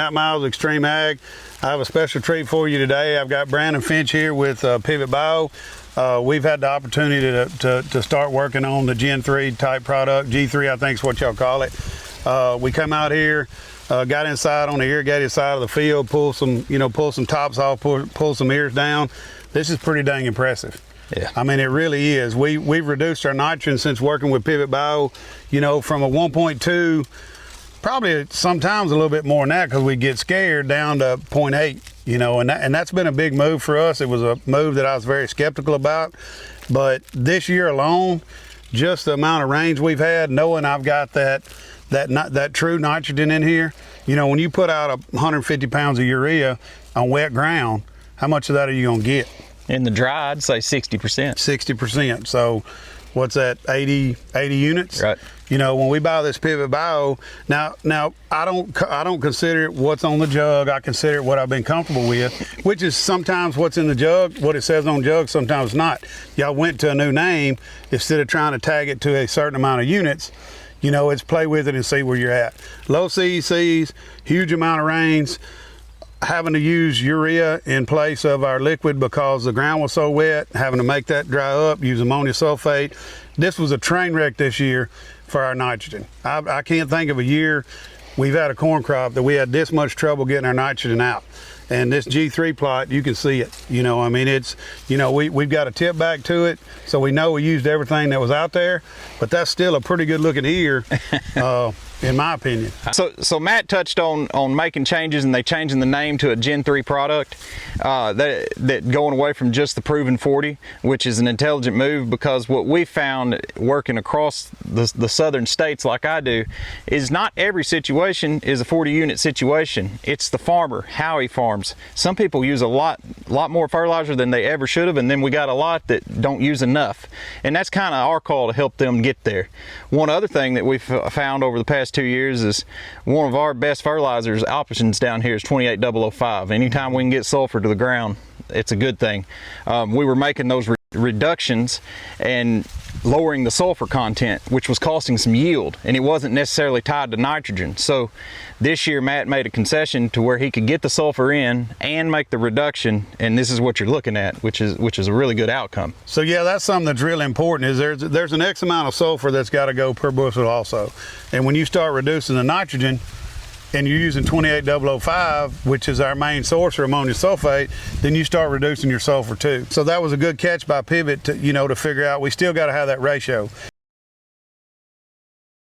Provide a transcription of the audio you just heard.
Matt Miles, XtremeAg. I have a special treat for you today. I've got Brandon Finch here with Pivot Bio. We've had the opportunity to start working on the Gen 3 type product. G3, I think is what y'all call it. We come out here, got inside on the irrigated side of the field, pull some tops off, pull some ears down. This is pretty dang impressive. Yeah. I mean, it really is. We've reduced our nitrogen since working with Pivot Bio, from a 1.2, probably sometimes a little bit more than that because we get scared, down to 0.8, and that's been a big move for us. It was a move that I was very skeptical about, but this year alone, just the amount of rains we've had, knowing I've got that true nitrogen in here, when you put out 150 pounds of urea on wet ground, how much of that are you gonna get? In the dry, I'd say 60%. 60%. So what's that, 80 units? Right. When we buy this Pivot Bio, now I don't consider it what's on the jug. I consider it what I've been comfortable with, which is sometimes what's in the jug, what it says on jug, sometimes not. Y'all went to a new name instead of trying to tag it to a certain amount of units. It's play with it and see where you're at. Low CECs, huge amount of rains, having to use urea in place of our liquid because the ground was so wet, having to make that dry up, use ammonia sulfate. This was a train wreck this year for our nitrogen. I can't think of a year we've had a corn crop that we had this much trouble getting our nitrogen out. And this G3 plot, you can see it. It's, we've got a tip back to it, so we know we used everything that was out there, but that's still a pretty good looking ear, in my opinion. So Matt touched on making changes, and they changing the name to a Gen 3 product, that going away from just the proven 40, which is an intelligent move, because what we found working across the southern states like I do is not every situation is a 40 unit situation. It's the farmer, how he farms. Some people use a lot more fertilizer than they ever should have, and then we got a lot that don't use enough, and that's kind of our call to help them get there. One other thing that we've found over the past 2 years is one of our best fertilizers options down here is 28005. Anytime we can get sulfur to the ground, it's a good thing. We were making those reductions and lowering the sulfur content, which was costing some yield, and it wasn't necessarily tied to nitrogen. So this year Matt made a concession to where he could get the sulfur in and make the reduction, and this is what you're looking at, which is a really good outcome. So yeah, that's something that's really important, is there's an X amount of sulfur that's got to go per bushel also. And when you start reducing the nitrogen and you're using 28005, which is our main source for ammonium sulfate, then you start reducing your sulfur too. So that was a good catch by Pivot to figure out we still got to have that ratio.